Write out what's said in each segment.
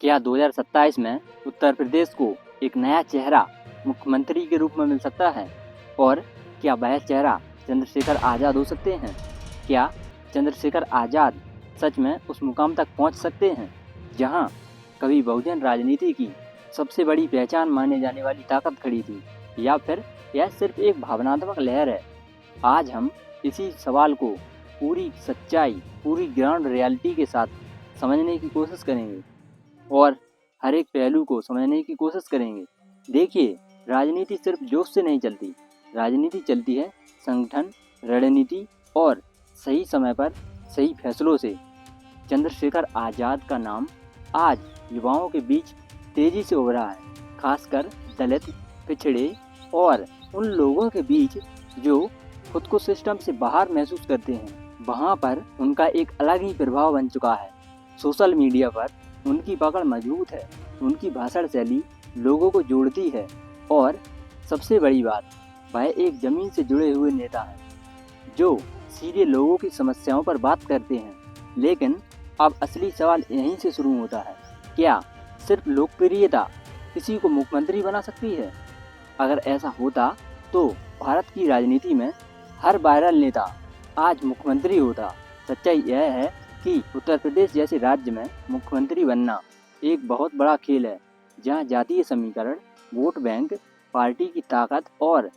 क्या 2027 में उत्तर प्रदेश को एक नया चेहरा मुख्यमंत्री के रूप में मिल सकता है? और क्या वह चेहरा चंद्रशेखर आज़ाद हो सकते हैं? क्या चंद्रशेखर आज़ाद सच में उस मुकाम तक पहुंच सकते हैं जहां कभी बहुजन राजनीति की सबसे बड़ी पहचान माने जाने वाली ताकत खड़ी थी, या फिर यह सिर्फ एक भावनात्मक लहर है? आज हम इसी सवाल को पूरी सच्चाई, पूरी ग्राउंड रियलिटी के साथ समझने की कोशिश करेंगे और हर एक पहलू को समझने की कोशिश करेंगे। देखिए, राजनीति सिर्फ जोश से नहीं चलती, राजनीति चलती है संगठन, रणनीति और सही समय पर सही फैसलों से। चंद्रशेखर आज़ाद का नाम आज युवाओं के बीच तेजी से उभरा है, खासकर दलित, पिछड़े और उन लोगों के बीच जो खुद को सिस्टम से बाहर महसूस करते हैं। वहाँ पर उनका एक अलग ही प्रभाव बन चुका है। सोशल मीडिया पर उनकी पकड़ मजबूत है, उनकी भाषण शैली लोगों को जोड़ती है और सबसे बड़ी बात, वह एक जमीन से जुड़े हुए नेता हैं जो सीधे लोगों की समस्याओं पर बात करते हैं। लेकिन अब असली सवाल यहीं से शुरू होता है, क्या सिर्फ लोकप्रियता किसी को मुख्यमंत्री बना सकती है? अगर ऐसा होता तो भारत की राजनीति में हर वायरल नेता आज मुख्यमंत्री होता। सच्चाई यह है कि उत्तर प्रदेश जैसे राज्य में मुख्यमंत्री बनना एक बहुत बड़ा खेल है, जहां जातीय समीकरण, वोट बैंक, पार्टी की ताकत और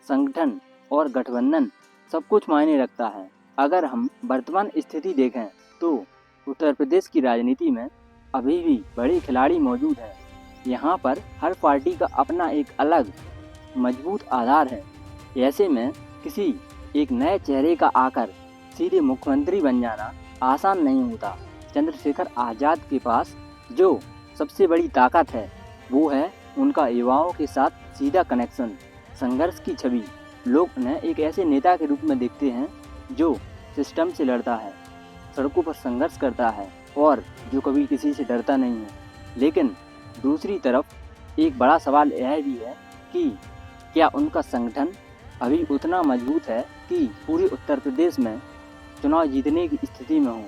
संगठन और गठबंधन सब कुछ मायने रखता है। अगर हम वर्तमान स्थिति देखें तो उत्तर प्रदेश की राजनीति में अभी भी बड़े खिलाड़ी मौजूद हैं। यहाँ पर हर पार्टी का अपना एक अलग मजबूत आधार है। ऐसे में किसी एक नए चेहरे का आकर सीधे मुख्यमंत्री बन जाना आसान नहीं होता। चंद्रशेखर आज़ाद के पास जो सबसे बड़ी ताकत है वो है उनका युवाओं के साथ सीधा कनेक्शन, संघर्ष की छवि। लोग उन्हें एक ऐसे नेता के रूप में देखते हैं जो सिस्टम से लड़ता है, सड़कों पर संघर्ष करता है और जो कभी किसी से डरता नहीं है। लेकिन दूसरी तरफ एक बड़ा सवाल यह भी है कि क्या उनका संगठन अभी उतना मजबूत है कि पूरे उत्तर प्रदेश में चुनाव जीतने की स्थिति में हो?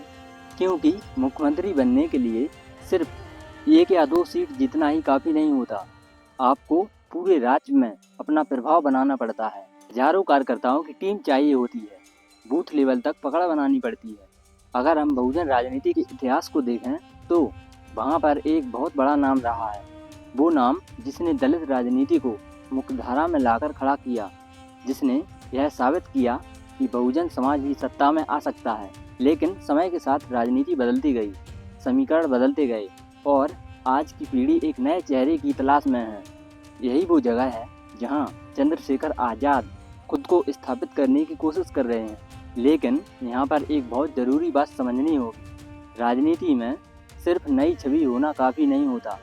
क्योंकि मुख्यमंत्री बनने के लिए सिर्फ एक या दो सीट जीतना ही काफ़ी नहीं होता। आपको पूरे राज्य में अपना प्रभाव बनाना पड़ता है। हजारों कार्यकर्ताओं की टीम चाहिए होती है, बूथ लेवल तक पकड़ बनानी पड़ती है। अगर हम बहुजन राजनीति के इतिहास को देखें तो वहाँ पर एक बहुत बड़ा नाम रहा है, वो नाम जिसने दलित राजनीति को मुख्यधारा में लाकर खड़ा किया, जिसने यह साबित किया कि बहुजन समाज भी सत्ता में आ सकता है। लेकिन समय के साथ राजनीति बदलती गई, समीकरण बदलते गए और आज की पीढ़ी एक नए चेहरे की तलाश में है। यही वो जगह है जहां चंद्रशेखर आज़ाद खुद को स्थापित करने की कोशिश कर रहे हैं। लेकिन यहाँ पर एक बहुत ज़रूरी बात समझनी होगी, राजनीति में सिर्फ नई छवि होना काफ़ी नहीं होता,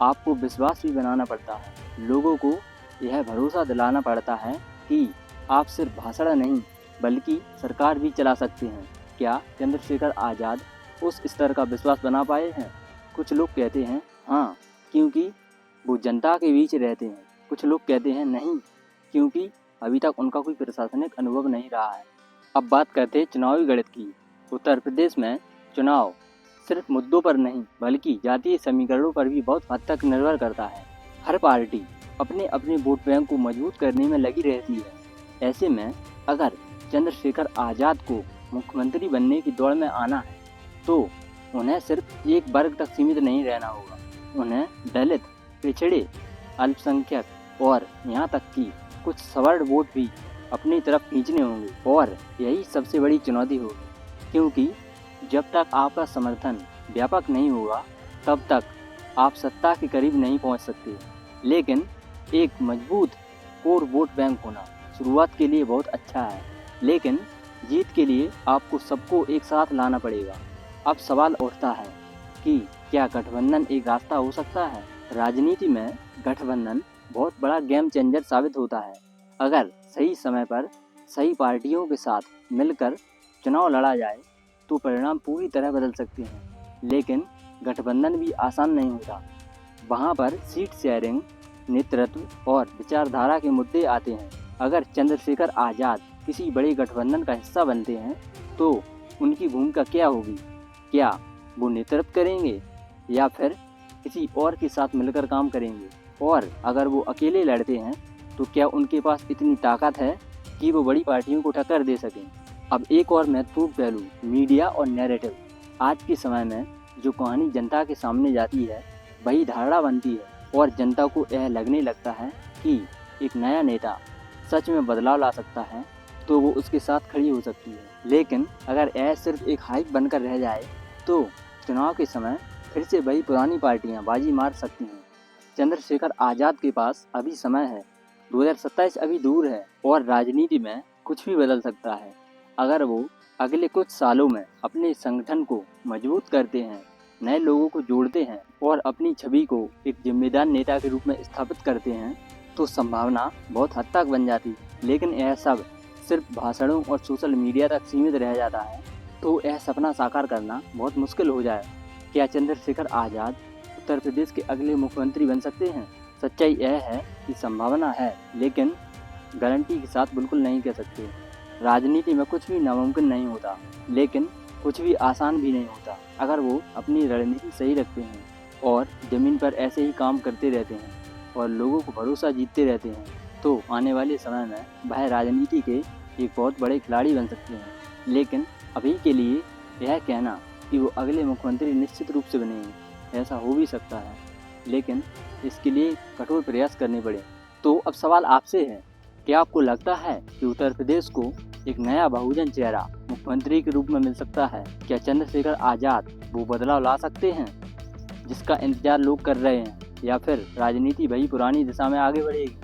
आपको विश्वास भी बनाना पड़ता है। लोगों को यह भरोसा दिलाना पड़ता है कि आप सिर्फ भाषण नहीं बल्कि सरकार भी चला सकते हैं। क्या चंद्रशेखर आज़ाद उस स्तर का विश्वास बना पाए हैं? कुछ लोग कहते हैं हाँ, क्योंकि वो जनता के बीच रहते हैं। कुछ लोग कहते हैं नहीं, क्योंकि अभी तक उनका कोई प्रशासनिक अनुभव नहीं रहा है। अब बात करते हैं चुनावी गणित की। उत्तर प्रदेश में चुनाव सिर्फ मुद्दों पर नहीं बल्कि जातीय समीकरणों पर भी बहुत हद तक निर्भर करता है। हर पार्टी अपने अपने वोट बैंक को मजबूत करने में लगी रहती है। ऐसे में अगर चंद्रशेखर आज़ाद को मुख्यमंत्री बनने की दौड़ में आना है तो उन्हें सिर्फ एक वर्ग तक सीमित नहीं रहना होगा। उन्हें दलित, पिछड़े, अल्पसंख्यक और यहाँ तक कि कुछ सवर्ण वोट भी अपनी तरफ खींचने होंगे और यही सबसे बड़ी चुनौती होगी, क्योंकि जब तक आपका समर्थन व्यापक नहीं होगा तब तक आप सत्ता के करीब नहीं पहुंच सकते। लेकिन एक मजबूत कोर वोट बैंक होना शुरुआत के लिए बहुत अच्छा है, लेकिन जीत के लिए आपको सबको एक साथ लाना पड़ेगा। अब सवाल उठता है कि क्या गठबंधन एक रास्ता हो सकता है? राजनीति में गठबंधन बहुत बड़ा गेम चेंजर साबित होता है। अगर सही समय पर सही पार्टियों के साथ मिलकर चुनाव लड़ा जाए तो परिणाम पूरी तरह बदल सकते हैं। लेकिन गठबंधन भी आसान नहीं होता। वहाँ पर सीट शेयरिंग, नेतृत्व और विचारधारा के मुद्दे आते हैं। अगर चंद्रशेखर आज़ाद किसी बड़े गठबंधन का हिस्सा बनते हैं तो उनकी भूमिका क्या होगी? क्या वो नेतृत्व करेंगे या फिर किसी और के साथ मिलकर काम करेंगे, और अगर वो अकेले लड़ते हैं तो क्या उनके पास इतनी ताकत है कि वो बड़ी पार्टियों को टक्कर दे सकें। अब एक और महत्वपूर्ण पहलू, मीडिया और नैरेटिव। आज के समय में जो कहानी जनता के सामने जाती है वही धारणा बनती है, और जनता को यह लगने लगता है कि एक नया नेता सच में बदलाव ला सकता है तो वो उसके साथ खड़ी हो सकती है। लेकिन अगर यह सिर्फ एक हाइप बनकर रह जाए तो चुनाव के समय फिर से वही पुरानी पार्टियां बाजी मार सकती हैं। चंद्रशेखर आज़ाद के पास अभी समय है, 2027 अभी दूर है और राजनीति में कुछ भी बदल सकता है। अगर वो अगले कुछ सालों में अपने संगठन को मजबूत करते हैं, नए लोगों को जोड़ते हैं और अपनी छवि को एक जिम्मेदार नेता के रूप में स्थापित करते हैं तो संभावना बहुत हद तक बन जाती है। लेकिन यह सब सिर्फ भाषणों और सोशल मीडिया तक सीमित रह जाता है तो यह सपना साकार करना बहुत मुश्किल हो जाए। क्या चंद्रशेखर आज़ाद उत्तर प्रदेश के अगले मुख्यमंत्री बन सकते हैं? सच्चाई यह है कि संभावना है, लेकिन गारंटी के साथ बिल्कुल नहीं कह सकते। राजनीति में कुछ भी नामुमकिन नहीं होता, लेकिन कुछ भी आसान भी नहीं होता। अगर वो अपनी रणनीति सही रखते हैं और ज़मीन पर ऐसे ही काम करते रहते हैं और लोगों को भरोसा जीतते रहते हैं तो आने वाले समय में वह राजनीति के एक बहुत बड़े खिलाड़ी बन सकते हैं। लेकिन अभी के लिए यह कहना कि वो अगले मुख्यमंत्री निश्चित रूप से बनेंगे, ऐसा हो भी सकता है, लेकिन इसके लिए कठोर प्रयास करने पड़े। तो अब सवाल आपसे है, क्या आपको लगता है कि उत्तर प्रदेश को एक नया बहुजन चेहरा मुख्यमंत्री के रूप में मिल सकता है? क्या चंद्रशेखर आज़ाद वो बदलाव ला सकते हैं जिसका इंतजार लोग कर रहे हैं, या फिर राजनीति वही पुरानी दिशा में आगे बढ़ेगी?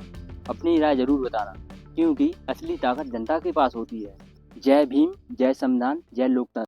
अपनी राय जरूर बताना, क्योंकि असली ताकत जनता के पास होती है। जय भीम, जय संविधान, जय लोकतंत्र।